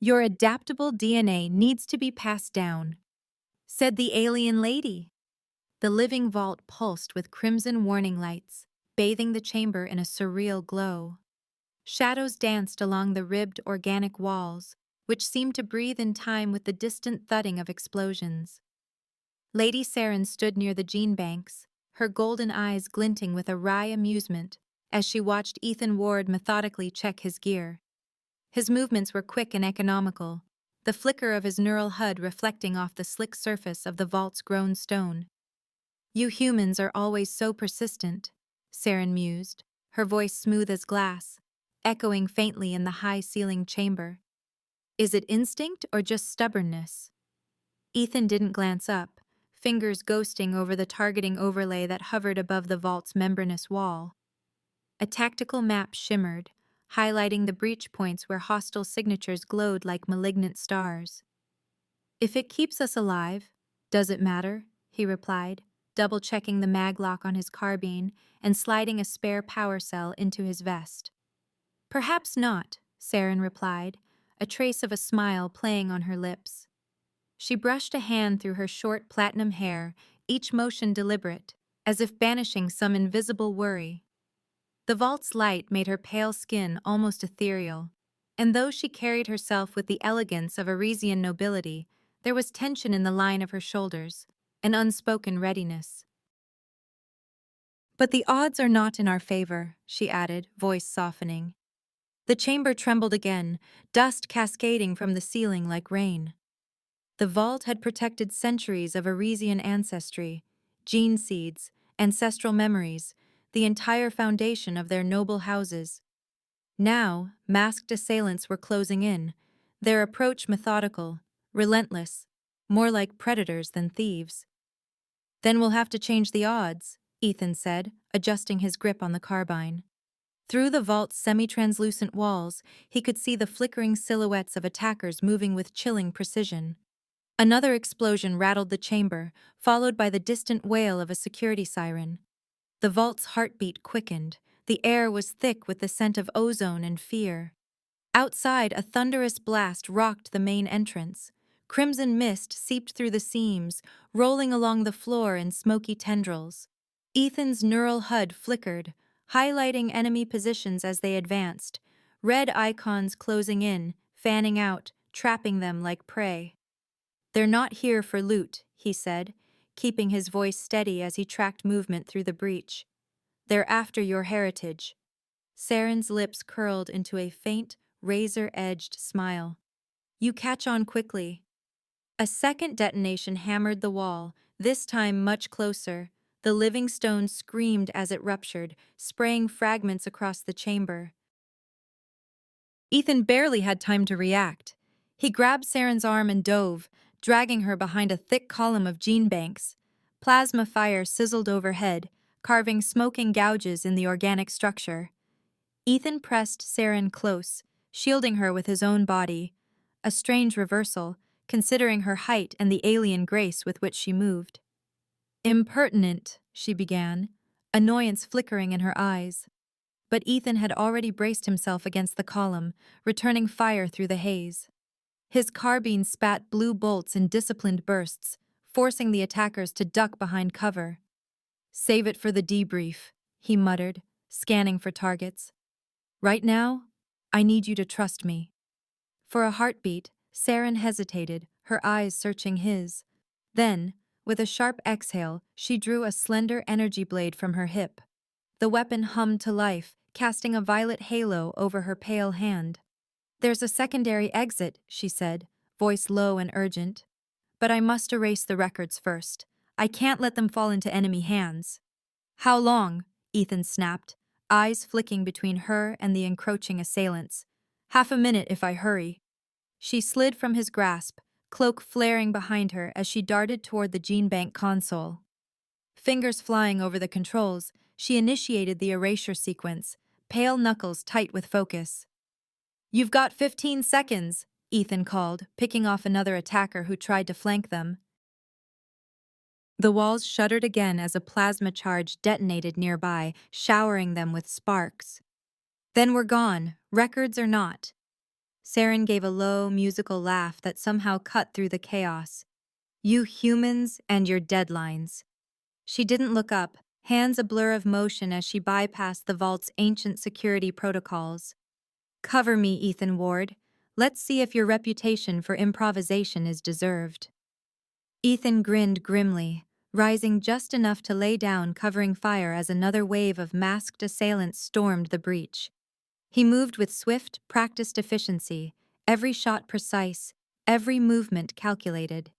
Your adaptable DNA needs to be passed down, said the alien lady. The living vault pulsed with crimson warning lights, bathing the chamber in a surreal glow. Shadows danced along the ribbed organic walls, which seemed to breathe in time with the distant thudding of explosions. Lady Saren stood near the gene banks, her golden eyes glinting with a wry amusement as she watched Ethan Ward methodically check his gear. His movements were quick and economical, the flicker of his neural HUD reflecting off the slick surface of the vault's grown stone. You humans are always so persistent, Saren mused, her voice smooth as glass, echoing faintly in the high-ceilinged chamber. Is it instinct or just stubbornness? Ethan didn't glance up, fingers ghosting over the targeting overlay that hovered above the vault's membranous wall. A tactical map shimmered, highlighting the breach points where hostile signatures glowed like malignant stars. If it keeps us alive, does it matter? He replied, double-checking the maglock on his carbine and sliding a spare power cell into his vest. Perhaps not, Saren replied, a trace of a smile playing on her lips. She brushed a hand through her short platinum hair, each motion deliberate, as if banishing some invisible worry. The vault's light made her pale skin almost ethereal, and though she carried herself with the elegance of Arisian nobility, there was tension in the line of her shoulders, an unspoken readiness. But the odds are not in our favor, she added, voice softening. The chamber trembled again, dust cascading from the ceiling like rain. The vault had protected centuries of Arisian ancestry, gene seeds, ancestral memories, the entire foundation of their noble houses. Now, masked assailants were closing in, their approach methodical, relentless, more like predators than thieves. Then we'll have to change the odds, Ethan said, adjusting his grip on the carbine. Through the vault's semi-translucent walls, he could see the flickering silhouettes of attackers moving with chilling precision. Another explosion rattled the chamber, followed by the distant wail of a security siren. The vault's heartbeat quickened. The air was thick with the scent of ozone and fear. Outside, a thunderous blast rocked the main entrance. Crimson mist seeped through the seams, rolling along the floor in smoky tendrils. Ethan's neural HUD flickered, highlighting enemy positions as they advanced, red icons closing in, fanning out, trapping them like prey. They're not here for loot, he said, keeping his voice steady as he tracked movement through the breach. They're after your heritage. Saren's lips curled into a faint, razor-edged smile. You catch on quickly. A second detonation hammered the wall, this time much closer. The living stone screamed as it ruptured, spraying fragments across the chamber. Ethan barely had time to react. He grabbed Saren's arm and dove, dragging her behind a thick column of gene banks. Plasma fire sizzled overhead, carving smoking gouges in the organic structure. Ethan pressed Saren close, shielding her with his own body. A strange reversal, considering her height and the alien grace with which she moved. Impertinent, she began, annoyance flickering in her eyes. But Ethan had already braced himself against the column, returning fire through the haze. His carbine spat blue bolts in disciplined bursts, forcing the attackers to duck behind cover. Save it for the debrief, he muttered, scanning for targets. Right now, I need you to trust me. For a heartbeat, Saren hesitated, her eyes searching his. Then, with a sharp exhale, she drew a slender energy blade from her hip. The weapon hummed to life, casting a violet halo over her pale hand. There's a secondary exit, she said, voice low and urgent. But I must erase the records first. I can't let them fall into enemy hands. How long? Ethan snapped, eyes flicking between her and the encroaching assailants. Half a minute if I hurry. She slid from his grasp, cloak flaring behind her as she darted toward the gene bank console. Fingers flying over the controls, she initiated the erasure sequence, pale knuckles tight with focus. You've got 15 seconds, Ethan called, picking off another attacker who tried to flank them. The walls shuddered again as a plasma charge detonated nearby, showering them with sparks. Then we're gone, records or not. Saren gave a low, musical laugh that somehow cut through the chaos. You humans and your deadlines. She didn't look up, hands a blur of motion as she bypassed the vault's ancient security protocols. Cover me, Ethan Ward. Let's see if your reputation for improvisation is deserved. Ethan grinned grimly, rising just enough to lay down, covering fire as another wave of masked assailants stormed the breach. He moved with swift, practiced efficiency, every shot precise, every movement calculated.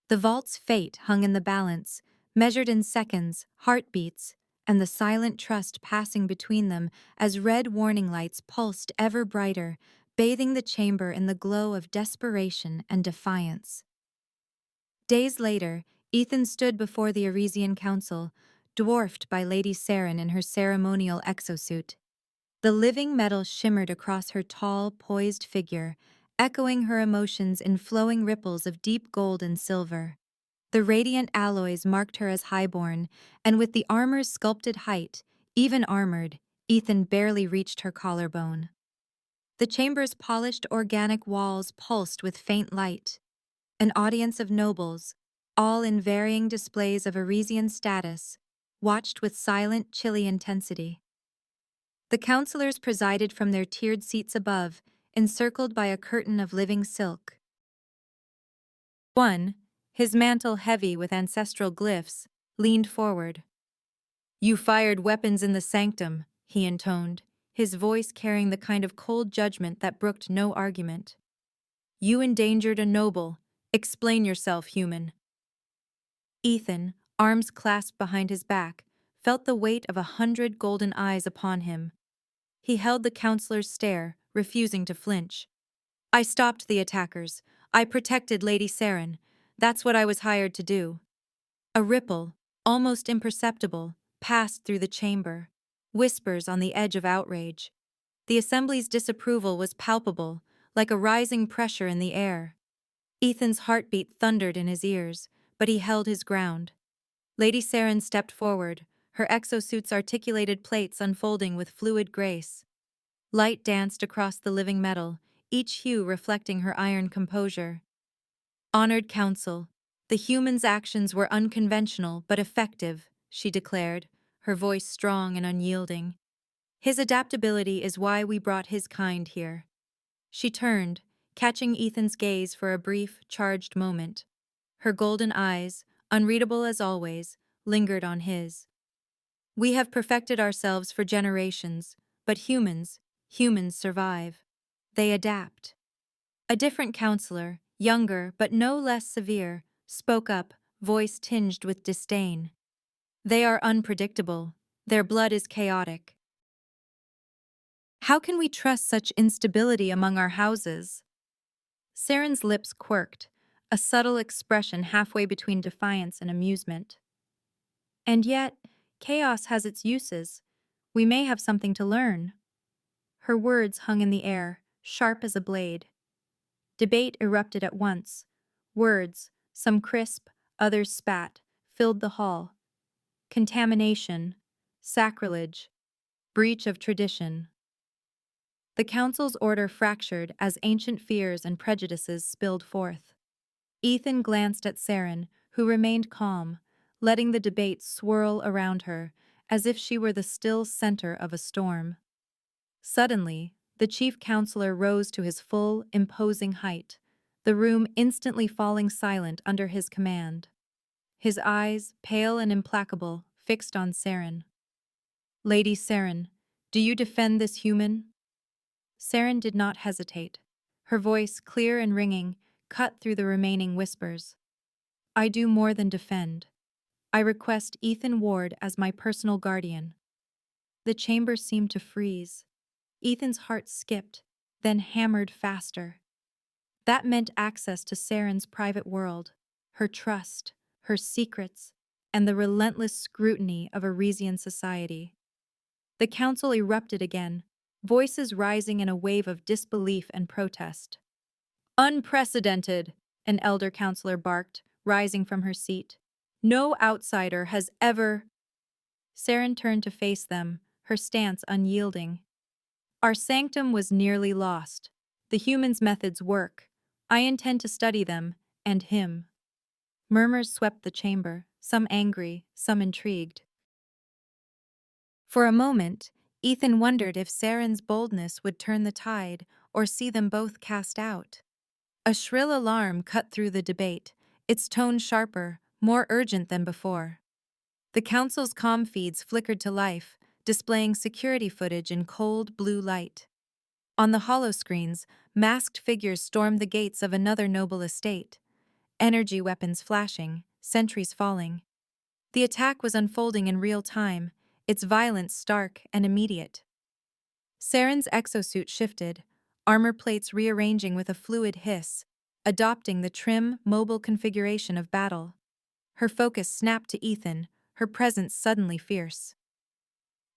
The vault's fate hung in the balance, measured in seconds, heartbeats, and the silent trust passing between them as red warning lights pulsed ever brighter, bathing the chamber in the glow of desperation and defiance. Days later, Ethan stood before the Arisian Council, dwarfed by Lady Saren in her ceremonial exosuit. The living metal shimmered across her tall, poised figure, echoing her emotions in flowing ripples of deep gold and silver. The radiant alloys marked her as highborn, and with the armor's sculpted height, even armored, Ethan barely reached her collarbone. The chamber's polished organic walls pulsed with faint light. An audience of nobles, all in varying displays of Arisian status, watched with silent, chilly intensity. The counselors presided from their tiered seats above, encircled by a curtain of living silk. One, his mantle heavy with ancestral glyphs, leaned forward. "You fired weapons in the sanctum," he intoned, his voice carrying the kind of cold judgment that brooked no argument. "You endangered a noble. Explain yourself, human." Ethan, arms clasped behind his back, felt the weight of 100 golden eyes upon him. He held the counselor's stare, refusing to flinch. "I stopped the attackers. I protected Lady Saren. That's what I was hired to do." A ripple, almost imperceptible, passed through the chamber, whispers on the edge of outrage. The assembly's disapproval was palpable, like a rising pressure in the air. Ethan's heartbeat thundered in his ears, but he held his ground. Lady Saren stepped forward, her exosuit's articulated plates unfolding with fluid grace. Light danced across the living metal, each hue reflecting her iron composure. "Honored Council, the human's actions were unconventional but effective," she declared, her voice strong and unyielding. "His adaptability is why we brought his kind here." She turned, catching Ethan's gaze for a brief, charged moment. Her golden eyes, unreadable as always, lingered on his. "We have perfected ourselves for generations, but humans survive. They adapt." A different counselor, younger but no less severe, spoke up, voice tinged with disdain. "They are unpredictable. Their blood is chaotic. How can we trust such instability among our houses?" Saren's lips quirked, a subtle expression halfway between defiance and amusement. "And yet, chaos has its uses. We may have something to learn." Her words hung in the air, sharp as a blade. Debate erupted at once. Words, some crisp, others spat, filled the hall. Contamination, sacrilege, breach of tradition. The council's order fractured as ancient fears and prejudices spilled forth. Ethan glanced at Saren, who remained calm, letting the debate swirl around her, as if she were the still center of a storm. Suddenly, the chief counselor rose to his full, imposing height, the room instantly falling silent under his command. His eyes, pale and implacable, fixed on Saren. "Lady Saren, do you defend this human?" Saren did not hesitate. Her voice, clear and ringing, cut through the remaining whispers. "I do more than defend. I request Ethan Ward as my personal guardian." The chamber seemed to freeze. Ethan's heart skipped, then hammered faster. That meant access to Saren's private world, her trust, her secrets, and the relentless scrutiny of Arisian society. The council erupted again, voices rising in a wave of disbelief and protest. "Unprecedented," an elder counselor barked, rising from her seat. "No outsider has ever—" Saren turned to face them, her stance unyielding. "Our sanctum was nearly lost. The humans' methods work. I intend to study them, and him. Murmurs swept the chamber, some angry, some intrigued. For a moment, Ethan wondered if Saren's boldness would turn the tide or see them both cast out. A shrill alarm cut through the debate, its tone sharper, more urgent than before. The council's comm feeds flickered to life, displaying security footage in cold blue light. On the holoscreens, masked figures stormed the gates of another noble estate, energy weapons flashing, sentries falling. The attack was unfolding in real time, its violence stark and immediate. Saren's exosuit shifted, armor plates rearranging with a fluid hiss, adopting the trim, mobile configuration of battle. Her focus snapped to Ethan, her presence suddenly fierce.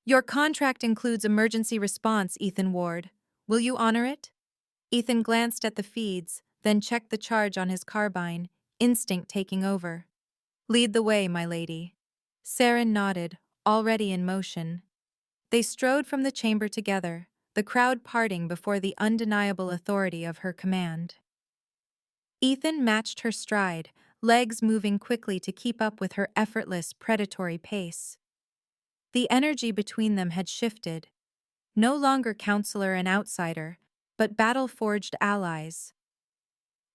Your contract includes emergency response, Ethan Ward. Will you honor it? Ethan glanced at the feeds, then checked the charge on his carbine, instinct taking over. Lead the way, my lady. Saren nodded, already in motion. They strode from the chamber together, the crowd parting before the undeniable authority of her command. Ethan matched her stride, legs moving quickly to keep up with her effortless, predatory pace. The energy between them had shifted. No longer counselor and outsider, but battle-forged allies.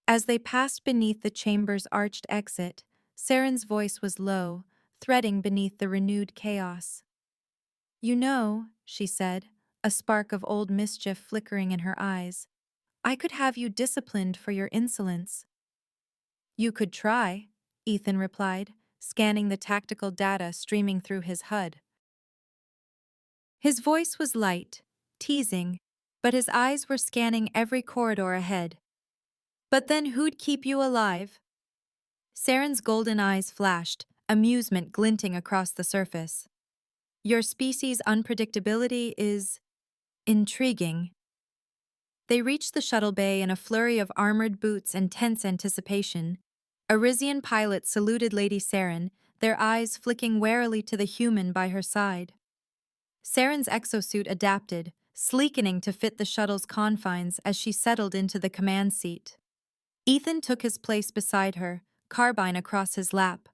As they passed beneath the chamber's arched exit, Saren's voice was low, threading beneath the renewed chaos. You know, she said, a spark of old mischief flickering in her eyes, I could have you disciplined for your insolence. You could try, Ethan replied, scanning the tactical data streaming through his HUD. His voice was light, teasing, but his eyes were scanning every corridor ahead. But then who'd keep you alive? Saren's golden eyes flashed, amusement glinting across the surface. Your species' unpredictability is intriguing. They reached the shuttle bay in a flurry of armored boots and tense anticipation. A Rizian pilot saluted Lady Saren, their eyes flicking warily to the human by her side. Saren's exosuit adapted, sleekening to fit the shuttle's confines as she settled into the command seat. Ethan took his place beside her, carbine across his lap.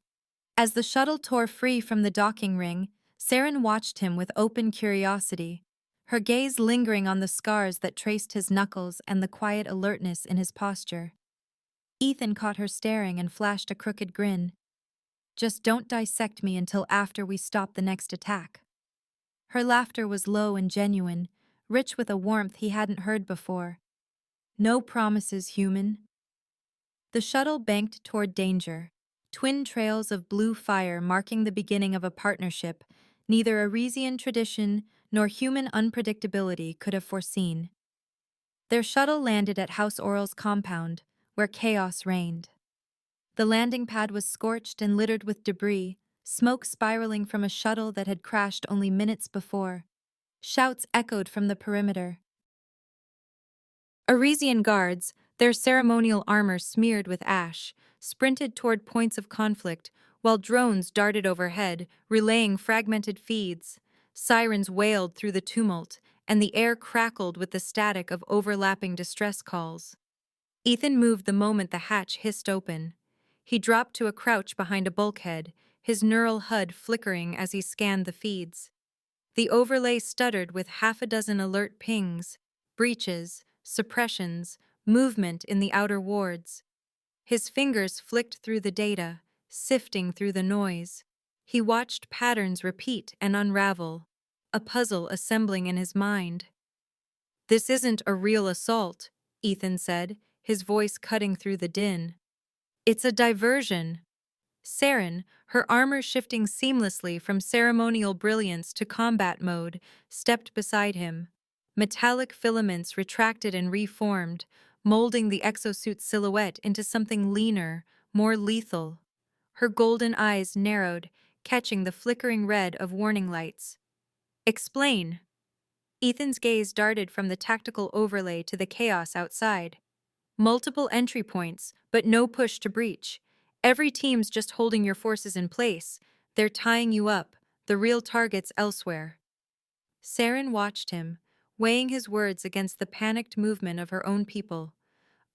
As the shuttle tore free from the docking ring, Saren watched him with open curiosity, her gaze lingering on the scars that traced his knuckles and the quiet alertness in his posture. Ethan caught her staring and flashed a crooked grin. Just don't dissect me until after we stop the next attack. Her laughter was low and genuine, rich with a warmth he hadn't heard before. No promises, human. The shuttle banked toward danger, twin trails of blue fire marking the beginning of a partnership neither Arisian tradition nor human unpredictability could have foreseen. Their shuttle landed at House Oral's compound, where chaos reigned. The landing pad was scorched and littered with debris, smoke spiraling from a shuttle that had crashed only minutes before. Shouts echoed from the perimeter. Arisian guards, their ceremonial armor smeared with ash, sprinted toward points of conflict, while drones darted overhead, relaying fragmented feeds. Sirens wailed through the tumult, and the air crackled with the static of overlapping distress calls. Ethan moved the moment the hatch hissed open. He dropped to a crouch behind a bulkhead, his neural HUD flickering as he scanned the feeds. The overlay stuttered with half a dozen alert pings, breaches, suppressions, movement in the outer wards. His fingers flicked through the data, sifting through the noise. He watched patterns repeat and unravel, a puzzle assembling in his mind. This isn't a real assault, Ethan said, his voice cutting through the din. It's a diversion. Saren, her armor shifting seamlessly from ceremonial brilliance to combat mode, stepped beside him. Metallic filaments retracted and reformed, molding the exosuit's silhouette into something leaner, more lethal. Her golden eyes narrowed, catching the flickering red of warning lights. Explain. Ethan's gaze darted from the tactical overlay to the chaos outside. Multiple entry points, but no push to breach. Every team's just holding your forces in place. They're tying you up, the real target's elsewhere. Saren watched him, weighing his words against the panicked movement of her own people.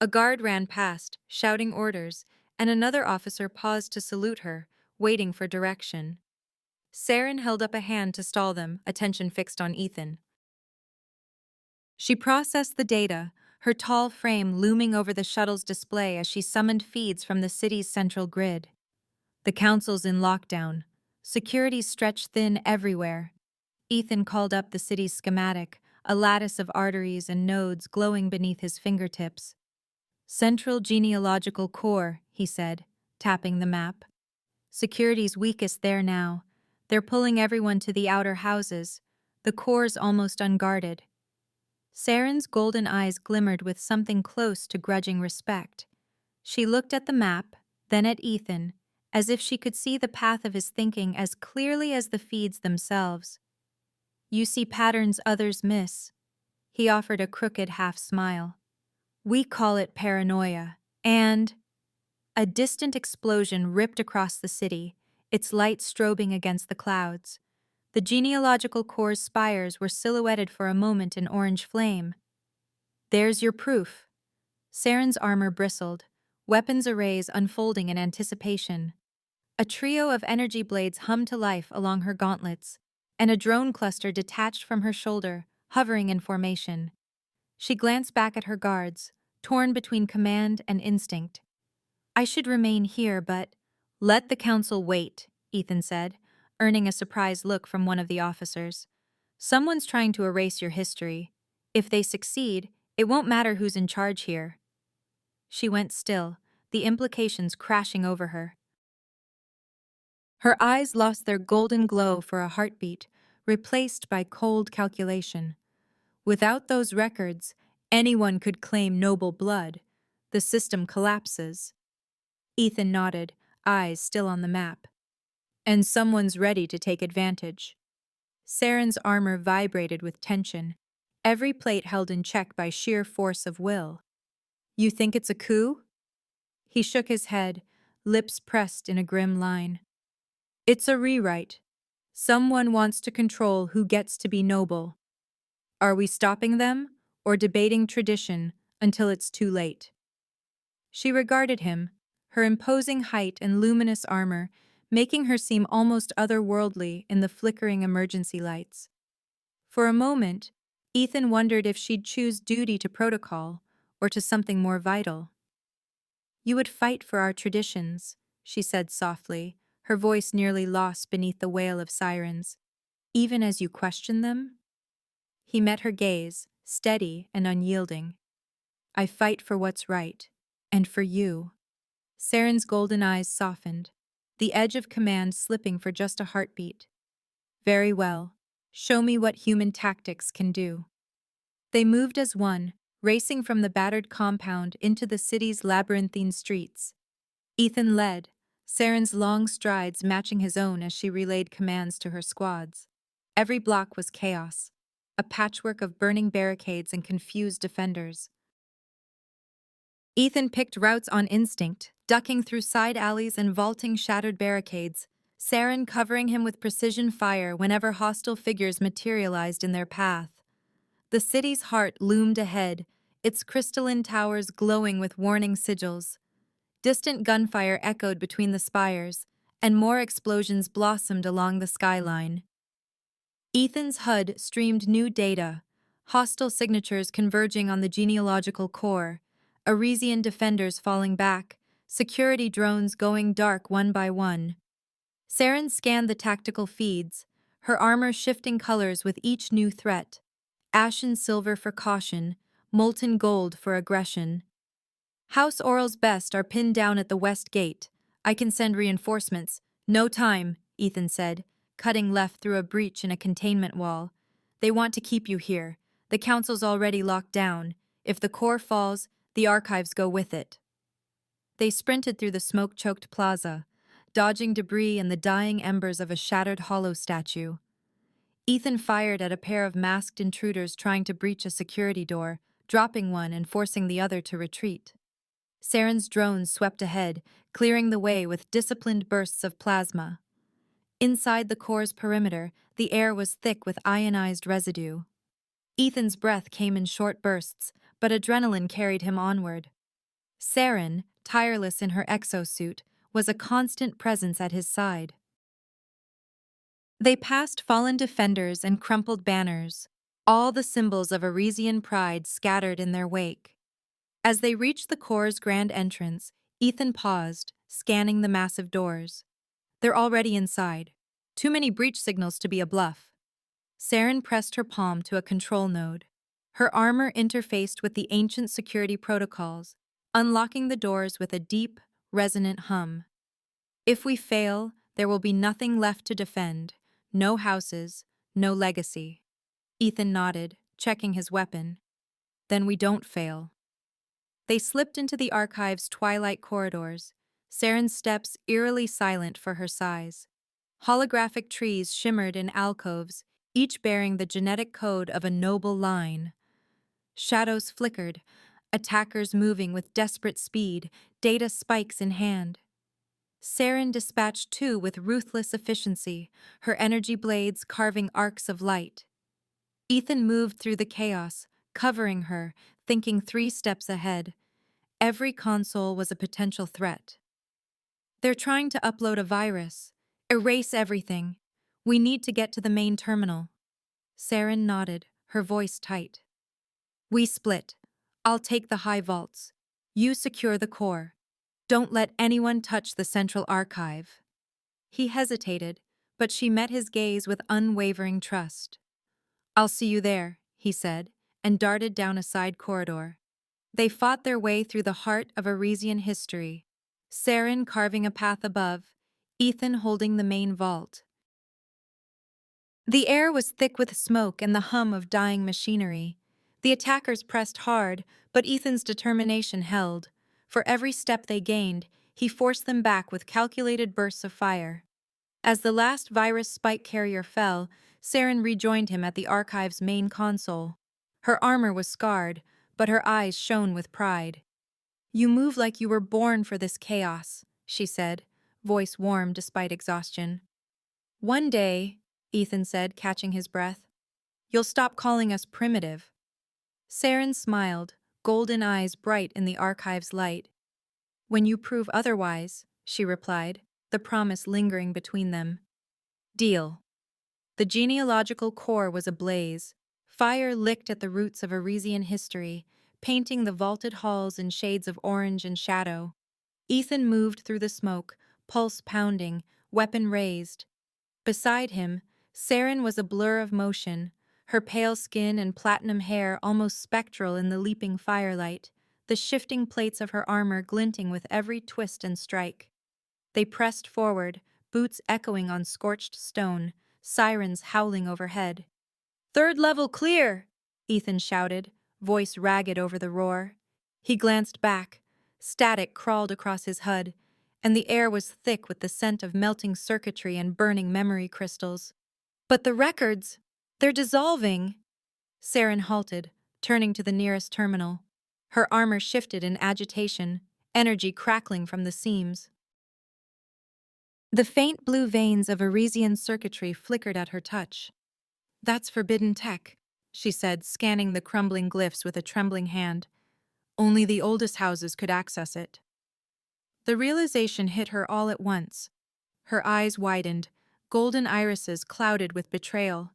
A guard ran past, shouting orders, and another officer paused to salute her, waiting for direction. Saren held up a hand to stall them, attention fixed on Ethan. She processed the data, her tall frame looming over the shuttle's display as she summoned feeds from the city's central grid. The council's in lockdown. Security stretched thin everywhere. Ethan called up the city's schematic, a lattice of arteries and nodes glowing beneath his fingertips. Central genealogical core, he said, tapping the map. Security's weakest there now. They're pulling everyone to the outer houses. The core's almost unguarded. Saren's golden eyes glimmered with something close to grudging respect. She looked at the map, then at Ethan, as if she could see the path of his thinking as clearly as the feeds themselves. You see patterns others miss. He offered a crooked half-smile. We call it paranoia. And a distant explosion ripped across the city, its light strobing against the clouds. The genealogical core's spires were silhouetted for a moment in orange flame. There's your proof. Saren's armor bristled, weapons arrays unfolding in anticipation. A trio of energy blades hummed to life along her gauntlets, and a drone cluster detached from her shoulder, hovering in formation. She glanced back at her guards, torn between command and instinct. I should remain here, but— Let the council wait, Ethan said, earning a surprised look from one of the officers. Someone's trying to erase your history. If they succeed, it won't matter who's in charge here. She went still, the implications crashing over her. Her eyes lost their golden glow for a heartbeat, replaced by cold calculation. Without those records, anyone could claim noble blood. The system collapses. Ethan nodded, eyes still on the map. And someone's ready to take advantage. Saren's armor vibrated with tension, every plate held in check by sheer force of will. You think it's a coup? He shook his head, lips pressed in a grim line. It's a rewrite. Someone wants to control who gets to be noble. Are we stopping them, or debating tradition until it's too late? She regarded him, her imposing height and luminous armor making her seem almost otherworldly in the flickering emergency lights. For a moment, Ethan wondered if she'd choose duty to protocol or to something more vital. You would fight for our traditions, she said softly, her voice nearly lost beneath the wail of sirens. Even as you question them? He met her gaze, steady and unyielding. I fight for what's right, and for you. Saren's golden eyes softened, the edge of command slipping for just a heartbeat. Very well. Show me what human tactics can do. They moved as one, racing from the battered compound into the city's labyrinthine streets. Ethan led, Saren's long strides matching his own as she relayed commands to her squads. Every block was chaos, a patchwork of burning barricades and confused defenders. Ethan picked routes on instinct, ducking through side alleys and vaulting shattered barricades, Saren covering him with precision fire whenever hostile figures materialized in their path. The city's heart loomed ahead, its crystalline towers glowing with warning sigils. Distant gunfire echoed between the spires, and more explosions blossomed along the skyline. Ethan's HUD streamed new data, hostile signatures converging on the genealogical core, Arisian defenders falling back, security drones going dark one by one. Saren scanned the tactical feeds, her armor shifting colors with each new threat. Ashen silver for caution, molten gold for aggression. House Oral's best are pinned down at the west gate. I can send reinforcements. No time, Ethan said, cutting left through a breach in a containment wall. They want to keep you here. The council's already locked down. If the core falls, the archives go with it. They sprinted through the smoke-choked plaza, dodging debris and the dying embers of a shattered hollow statue. Ethan fired at a pair of masked intruders trying to breach a security door, dropping one and forcing the other to retreat. Saren's drones swept ahead, clearing the way with disciplined bursts of plasma. Inside the core's perimeter, the air was thick with ionized residue. Ethan's breath came in short bursts, but adrenaline carried him onward. Saren, tireless in her exosuit, was a constant presence at his side. They passed fallen defenders and crumpled banners, all the symbols of Arisian pride scattered in their wake. As they reached the Corps' grand entrance, Ethan paused, scanning the massive doors. They're already inside. Too many breach signals to be a bluff. Saren pressed her palm to a control node. Her armor interfaced with the ancient security protocols, unlocking the doors with a deep, resonant hum. If we fail, there will be nothing left to defend. No houses, no legacy. Ethan nodded, checking his weapon. Then we don't fail. They slipped into the archive's twilight corridors, Saren's steps eerily silent for her size. Holographic trees shimmered in alcoves, each bearing the genetic code of a noble line. Shadows flickered, attackers moving with desperate speed, data spikes in hand. Saren dispatched two with ruthless efficiency, her energy blades carving arcs of light. Ethan moved through the chaos, covering her, thinking 3 steps ahead. Every console was a potential threat. They're trying to upload a virus. Erase everything. We need to get to the main terminal. Saren nodded, her voice tight. We split. I'll take the high vaults. You secure the core. Don't let anyone touch the central archive. He hesitated, but she met his gaze with unwavering trust. I'll see you there, he said, and darted down a side corridor. They fought their way through the heart of Arisian history, Saren carving a path above, Ethan holding the main vault. The air was thick with smoke and the hum of dying machinery. The attackers pressed hard, but Ethan's determination held. For every step they gained, he forced them back with calculated bursts of fire. As the last virus spike carrier fell, Saren rejoined him at the archive's main console. Her armor was scarred, but her eyes shone with pride. You move like you were born for this chaos, she said, voice warm despite exhaustion. One day, Ethan said, catching his breath, you'll stop calling us primitive. Saren smiled, golden eyes bright in the archive's light. When you prove otherwise, she replied, the promise lingering between them. Deal. The genealogical core was ablaze. Fire licked at the roots of Arisian history, painting the vaulted halls in shades of orange and shadow. Ethan moved through the smoke, pulse pounding, weapon raised. Beside him, Saren was a blur of motion, her pale skin and platinum hair almost spectral in the leaping firelight, the shifting plates of her armor glinting with every twist and strike. They pressed forward, boots echoing on scorched stone, sirens howling overhead. "Third level clear!" Ethan shouted, voice ragged over the roar. He glanced back. Static crawled across his HUD, and the air was thick with the scent of melting circuitry and burning memory crystals. "But the records! They're dissolving!" Saren halted, turning to the nearest terminal. Her armor shifted in agitation, energy crackling from the seams. The faint blue veins of Arisian circuitry flickered at her touch. "That's forbidden tech," she said, scanning the crumbling glyphs with a trembling hand. Only the oldest houses could access it. The realization hit her all at once. Her eyes widened, golden irises clouded with betrayal.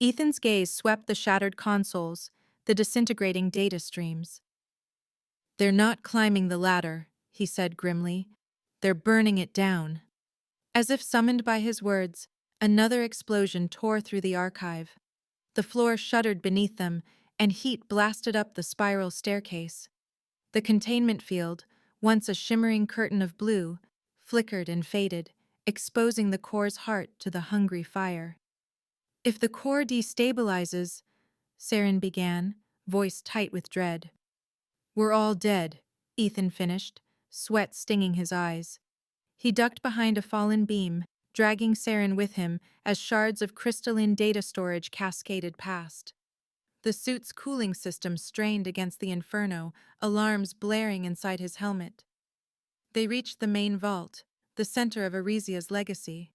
Ethan's gaze swept the shattered consoles, the disintegrating data streams. "They're not climbing the ladder," he said grimly. "They're burning it down." As if summoned by his words, another explosion tore through the archive. The floor shuddered beneath them, and heat blasted up the spiral staircase. The containment field, once a shimmering curtain of blue, flickered and faded, exposing the core's heart to the hungry fire. "If the core destabilizes," Saren began, voice tight with dread. "We're all dead," Ethan finished, sweat stinging his eyes. He ducked behind a fallen beam, dragging Saren with him as shards of crystalline data storage cascaded past. The suit's cooling system strained against the inferno, alarms blaring inside his helmet. They reached the main vault, the center of Arisia's legacy.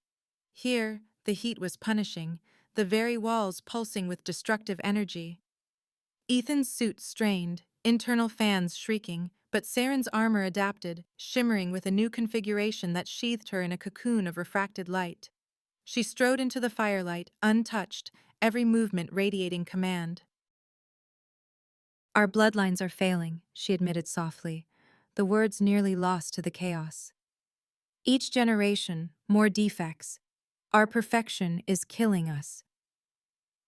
Here, the heat was punishing, the very walls pulsing with destructive energy. Ethan's suit strained, internal fans shrieking, but Saren's armor adapted, shimmering with a new configuration that sheathed her in a cocoon of refracted light. She strode into the firelight, untouched, every movement radiating command. "Our bloodlines are failing," she admitted softly, the words nearly lost to the chaos. "Each generation, more defects. Our perfection is killing us."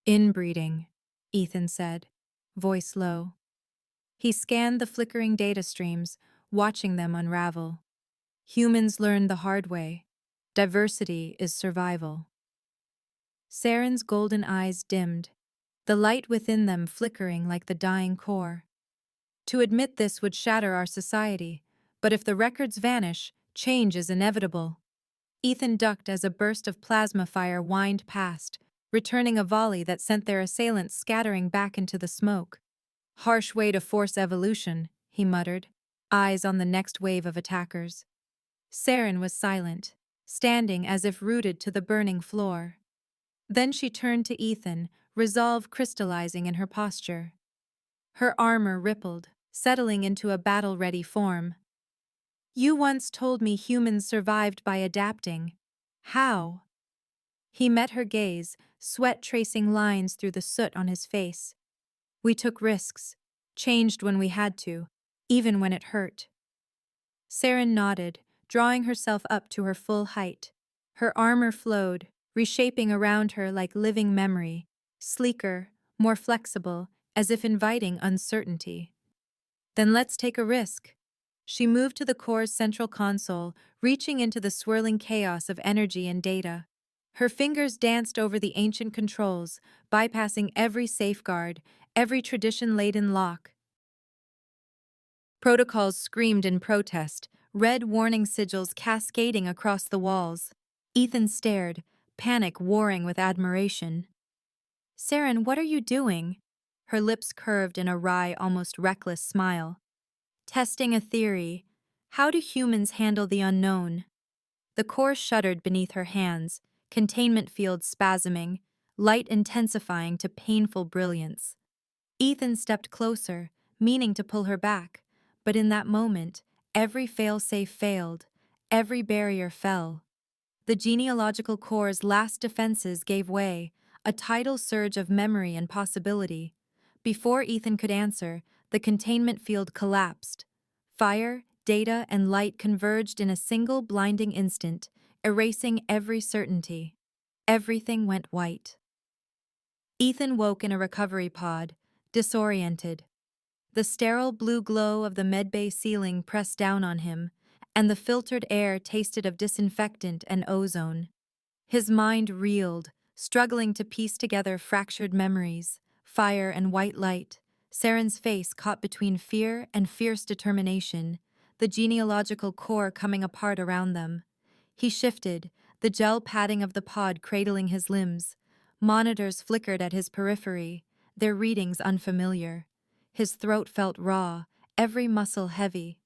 "Inbreeding," Ethan said, voice low. He scanned the flickering data streams, watching them unravel. Humans learn the hard way. Diversity is survival. Saren's golden eyes dimmed, the light within them flickering like the dying core. To admit this would shatter our society, but if the records vanish, change is inevitable. Ethan ducked as a burst of plasma fire whined past, returning a volley that sent their assailants scattering back into the smoke. "Harsh way to force evolution," he muttered, eyes on the next wave of attackers. Saren was silent, standing as if rooted to the burning floor. Then she turned to Ethan, resolve crystallizing in her posture. Her armor rippled, settling into a battle-ready form. "You once told me humans survived by adapting. How?" He met her gaze, sweat tracing lines through the soot on his face. "We took risks, changed when we had to, even when it hurt." Saren nodded, drawing herself up to her full height. Her armor flowed, reshaping around her like living memory, sleeker, more flexible, as if inviting uncertainty. "Then let's take a risk." She moved to the core's central console, reaching into the swirling chaos of energy and data. Her fingers danced over the ancient controls, bypassing every safeguard, every tradition-laden lock. Protocols screamed in protest, red warning sigils cascading across the walls. Ethan stared, panic warring with admiration. "Saren, what are you doing?" Her lips curved in a wry, almost reckless smile. "Testing a theory. How do humans handle the unknown?" The core shuddered beneath her hands, containment fields spasming, light intensifying to painful brilliance. Ethan stepped closer, meaning to pull her back, but in that moment, every failsafe failed, every barrier fell. The genealogical core's last defenses gave way, a tidal surge of memory and possibility. Before Ethan could answer, the containment field collapsed. Fire, data, and light converged in a single blinding instant, erasing every certainty. Everything went white. Ethan woke in a recovery pod, disoriented. The sterile blue glow of the medbay ceiling pressed down on him, and the filtered air tasted of disinfectant and ozone. His mind reeled, struggling to piece together fractured memories, fire and white light, Saren's face caught between fear and fierce determination, the genealogical core coming apart around them. He shifted, the gel padding of the pod cradling his limbs. Monitors flickered at his periphery, their readings unfamiliar. His throat felt raw, every muscle heavy.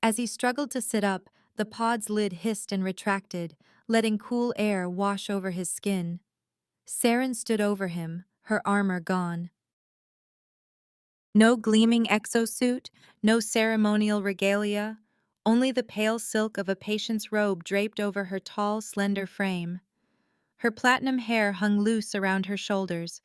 As he struggled to sit up, the pod's lid hissed and retracted, letting cool air wash over his skin. Saren stood over him, her armor gone. No gleaming exosuit, no ceremonial regalia, only the pale silk of a patient's robe draped over her tall, slender frame. Her platinum hair hung loose around her shoulders,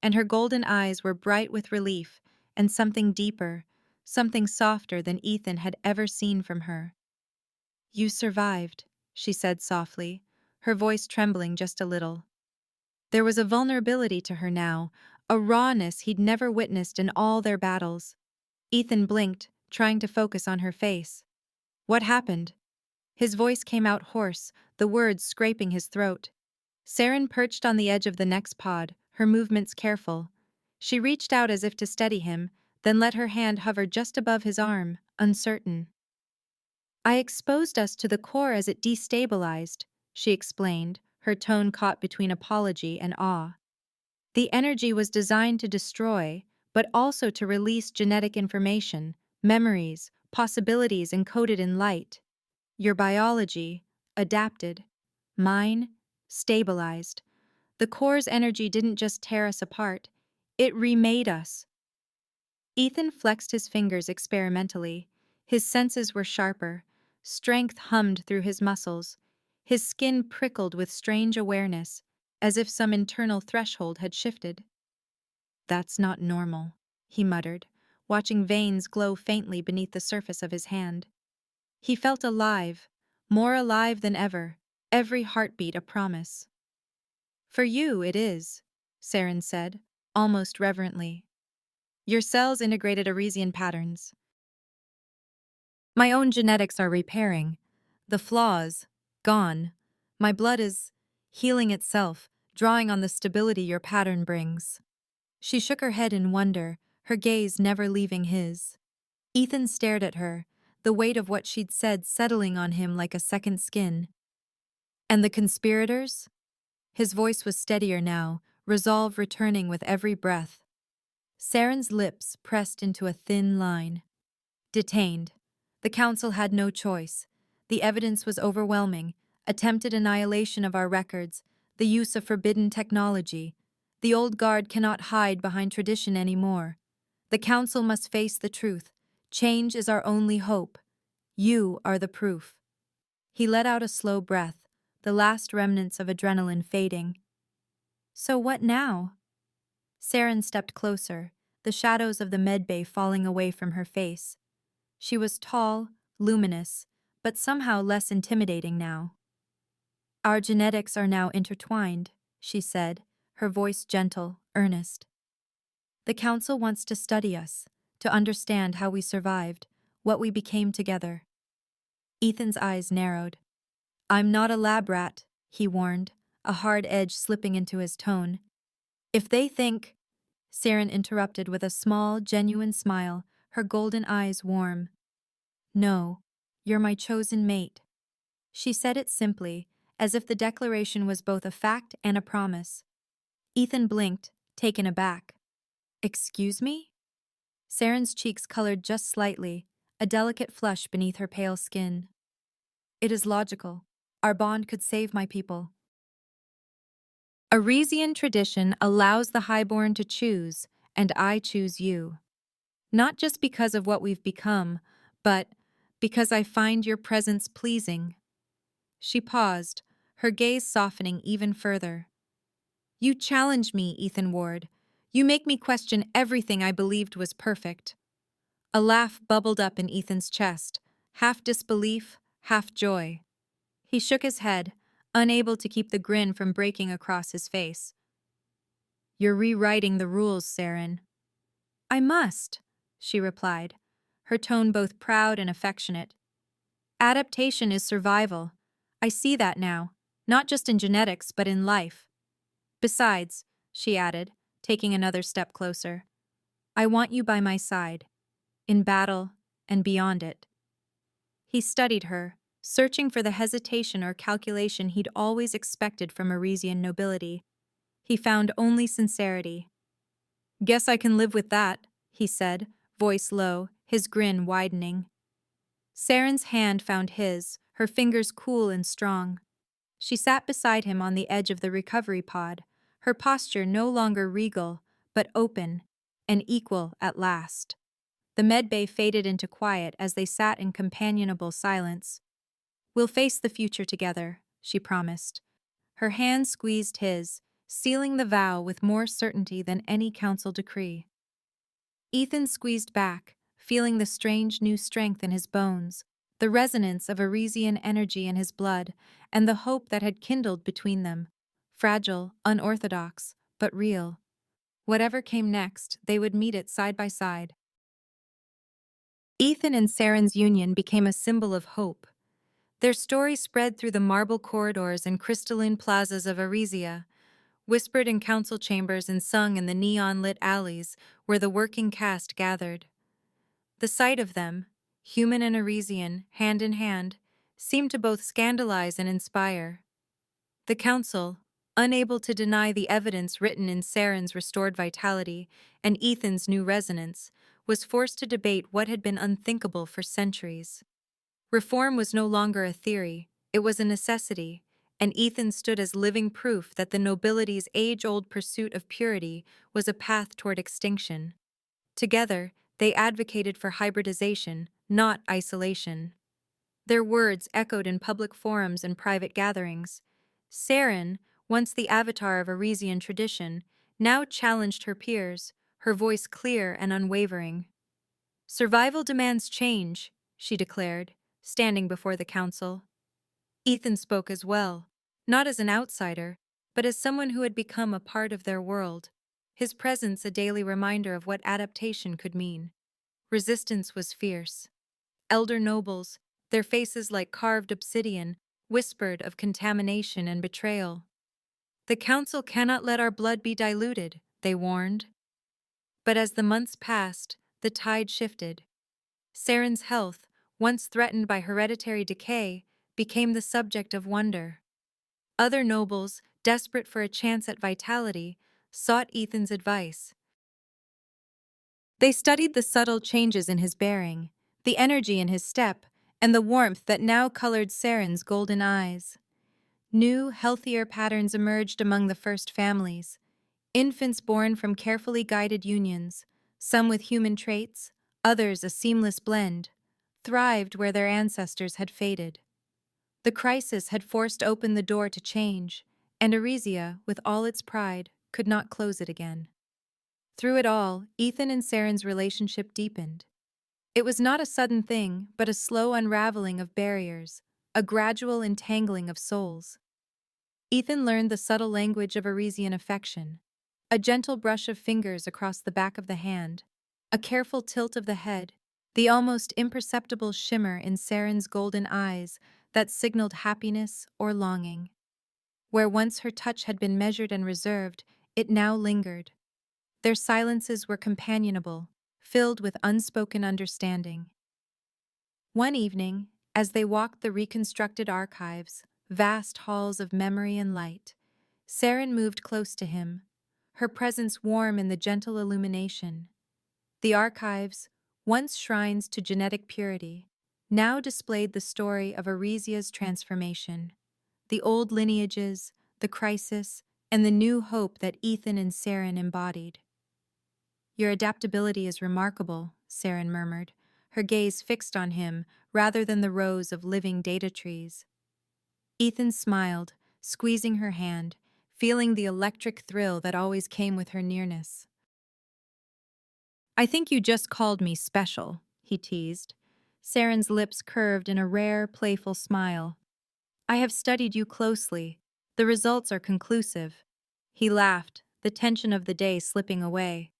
and her golden eyes were bright with relief and something deeper, something softer than Ethan had ever seen from her. "You survived," she said softly, her voice trembling just a little. There was a vulnerability to her now, a rawness he'd never witnessed in all their battles. Ethan blinked, trying to focus on her face. "What happened?" His voice came out hoarse, the words scraping his throat. Saren perched on the edge of the next pod, her movements careful. She reached out as if to steady him, then let her hand hover just above his arm, uncertain. "I exposed us to the core as it destabilized," she explained, her tone caught between apology and awe. "The energy was designed to destroy, but also to release genetic information, memories, possibilities encoded in light. Your biology, adapted. Mine, stabilized. The core's energy didn't just tear us apart, it remade us." Ethan flexed his fingers experimentally. His senses were sharper. Strength hummed through his muscles. His skin prickled with strange awareness, as if some internal threshold had shifted. "That's not normal," he muttered, watching veins glow faintly beneath the surface of his hand. He felt alive, more alive than ever, every heartbeat a promise. "For you, it is," Saren said, almost reverently. "Your cells integrated Arisian patterns. My own genetics are repairing. The flaws, gone. My blood is healing itself, drawing on the stability your pattern brings." She shook her head in wonder, her gaze never leaving his. Ethan stared at her, the weight of what she'd said settling on him like a second skin. "And the conspirators?" His voice was steadier now, resolve returning with every breath. Saren's lips pressed into a thin line. "Detained. The council had no choice. The evidence was overwhelming. Attempted annihilation of our records, the use of forbidden technology. The old guard cannot hide behind tradition anymore. The council must face the truth. Change is our only hope. You are the proof." He let out a slow breath, the last remnants of adrenaline fading. "So what now?" Saren stepped closer, the shadows of the medbay falling away from her face. She was tall, luminous, but somehow less intimidating now. "Our genetics are now intertwined," she said, her voice gentle, earnest. "The council wants to study us, to understand how we survived, what we became together." Ethan's eyes narrowed. "I'm not a lab rat," he warned, a hard edge slipping into his tone. "If they think—" Saren interrupted with a small, genuine smile, her golden eyes warm. "No, you're my chosen mate." She said it simply, as if the declaration was both a fact and a promise. Ethan blinked, taken aback. "Excuse me?" Saren's cheeks colored just slightly, a delicate flush beneath her pale skin. "It is logical. Our bond could save my people." "Arisian tradition allows the highborn to choose, and I choose you. Not just because of what we've become, but because I find your presence pleasing." She paused, her gaze softening even further. "You challenge me, Ethan Ward. You make me question everything I believed was perfect." A laugh bubbled up in Ethan's chest, half disbelief, half joy. He shook his head, unable to keep the grin from breaking across his face. "You're rewriting the rules, Saren." "I must," she replied, her tone both proud and affectionate. "Adaptation is survival. I see that now, not just in genetics but in life. Besides," she added, taking another step closer, "I want you by my side, in battle and beyond it." He studied her, searching for the hesitation or calculation he'd always expected from Arisian nobility. He found only sincerity. "Guess I can live with that," he said, voice low, his grin widening. Saren's hand found his, her fingers cool and strong. She sat beside him on the edge of the recovery pod, her posture no longer regal, but open, and equal at last. The medbay faded into quiet as they sat in companionable silence. "We'll face the future together," she promised. Her hand squeezed his, sealing the vow with more certainty than any council decree. Ethan squeezed back, feeling the strange new strength in his bones, the resonance of Arisian energy in his blood, and the hope that had kindled between them. Fragile, unorthodox, but real. Whatever came next, they would meet it side by side. Ethan and Saren's union became a symbol of hope. Their story spread through the marble corridors and crystalline plazas of Arisia, whispered in council chambers and sung in the neon-lit alleys where the working caste gathered. The sight of them, human and Arisian, hand in hand, seemed to both scandalize and inspire. The council, unable to deny the evidence written in Saren's restored vitality and Ethan's new resonance, was forced to debate what had been unthinkable for centuries. Reform was no longer a theory, it was a necessity, and Ethan stood as living proof that the nobility's age-old pursuit of purity was a path toward extinction. Together, They advocated for hybridization, not isolation. Their words echoed in public forums and private gatherings. Saren, once the avatar of Arisian tradition, now challenged her peers, her voice clear and unwavering. "Survival demands change," she declared, standing before the council. Ethan spoke as well, not as an outsider, but as someone who had become a part of their world, his presence a daily reminder of what adaptation could mean. Resistance was fierce. Elder nobles, their faces like carved obsidian, whispered of contamination and betrayal. "The council cannot let our blood be diluted," they warned. But as the months passed, the tide shifted. Saren's health, once threatened by hereditary decay, became the subject of wonder. Other nobles, desperate for a chance at vitality, sought Ethan's advice. They studied the subtle changes in his bearing, the energy in his step, and the warmth that now colored Saren's golden eyes. New, healthier patterns emerged among the first families. Infants born from carefully guided unions, some with human traits, others a seamless blend, thrived where their ancestors had faded. The crisis had forced open the door to change, and Arisia, with all its pride, could not close it again. Through it all, Ethan and Saren's relationship deepened. It was not a sudden thing, but a slow unraveling of barriers, a gradual entangling of souls. Ethan learned the subtle language of Arisian affection, a gentle brush of fingers across the back of the hand, a careful tilt of the head, the almost imperceptible shimmer in Saren's golden eyes that signaled happiness or longing. Where once her touch had been measured and reserved, it now lingered. Their silences were companionable, filled with unspoken understanding. One evening, as they walked the reconstructed archives, vast halls of memory and light, Saren moved close to him, her presence warm in the gentle illumination. The archives, once shrines to genetic purity, now displayed the story of Arisia's transformation, the old lineages, the crisis, and the new hope that Ethan and Saren embodied. "Your adaptability is remarkable," Saren murmured, her gaze fixed on him rather than the rows of living data trees. Ethan smiled, squeezing her hand, feeling the electric thrill that always came with her nearness. "I think you just called me special," he teased. Saren's lips curved in a rare, playful smile. "I have studied you closely. The results are conclusive." He laughed, the tension of the day slipping away.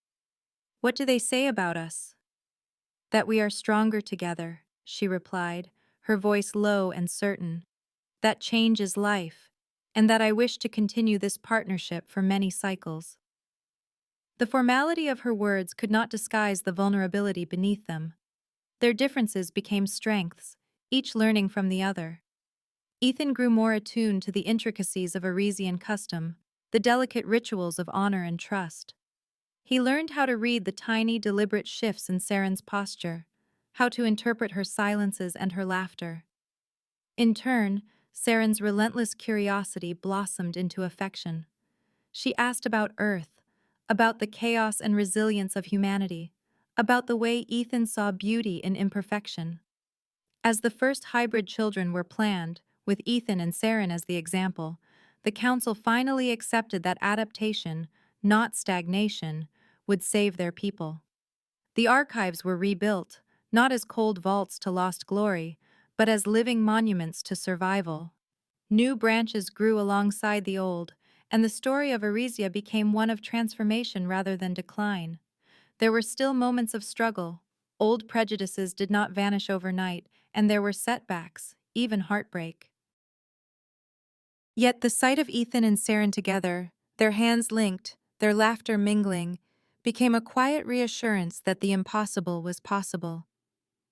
"What do they say about us?" "That we are stronger together," she replied, her voice low and certain. "That change is life, and that I wish to continue this partnership for many cycles." The formality of her words could not disguise the vulnerability beneath them. Their differences became strengths, each learning from the other. Ethan grew more attuned to the intricacies of Arisian custom, the delicate rituals of honor and trust. He learned how to read the tiny, deliberate shifts in Saren's posture, how to interpret her silences and her laughter. In turn, Saren's relentless curiosity blossomed into affection. She asked about Earth, about the chaos and resilience of humanity, about the way Ethan saw beauty in imperfection. As the first hybrid children were planned, with Ethan and Saren as the example, the council finally accepted that adaptation, not stagnation, would save their people. The archives were rebuilt, not as cold vaults to lost glory, but as living monuments to survival. New branches grew alongside the old, and the story of Arisia became one of transformation rather than decline. There were still moments of struggle. Old prejudices did not vanish overnight, and there were setbacks, even heartbreak. Yet the sight of Ethan and Saren together, their hands linked, their laughter mingling, became a quiet reassurance that the impossible was possible.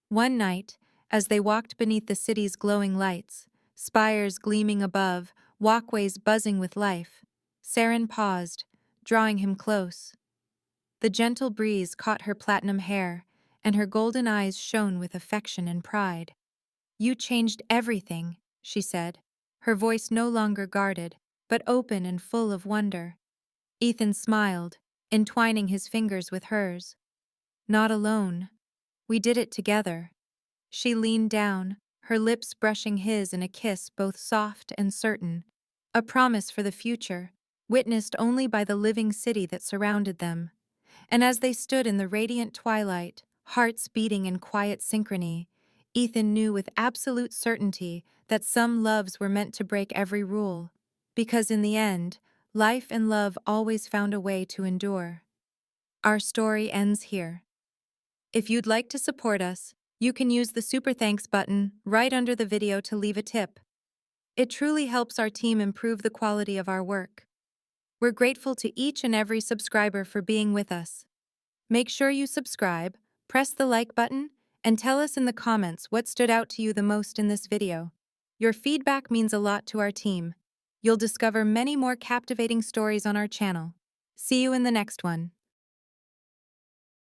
One night, as they walked beneath the city's glowing lights, spires gleaming above, walkways buzzing with life, Saren paused, drawing him close. The gentle breeze caught her platinum hair, and her golden eyes shone with affection and pride. "You changed everything," she said, her voice no longer guarded, but open and full of wonder. Ethan smiled, entwining his fingers with hers. Not alone. We did it together. She leaned down, her lips brushing his in a kiss both soft and certain, a promise for the future, witnessed only by the living city that surrounded them. And as they stood in the radiant twilight, hearts beating in quiet synchrony, Ethan knew with absolute certainty that some loves were meant to break every rule, because in the end, life and love always found a way to endure. Our story ends here. If you'd like to support us, you can use the Super Thanks button right under the video to leave a tip. It truly helps our team improve the quality of our work. We're grateful to each and every subscriber for being with us. Make sure you subscribe, press the like button, and tell us in the comments what stood out to you the most in this video. Your feedback means a lot to our team. You'll discover many more captivating stories on our channel. See you in the next one.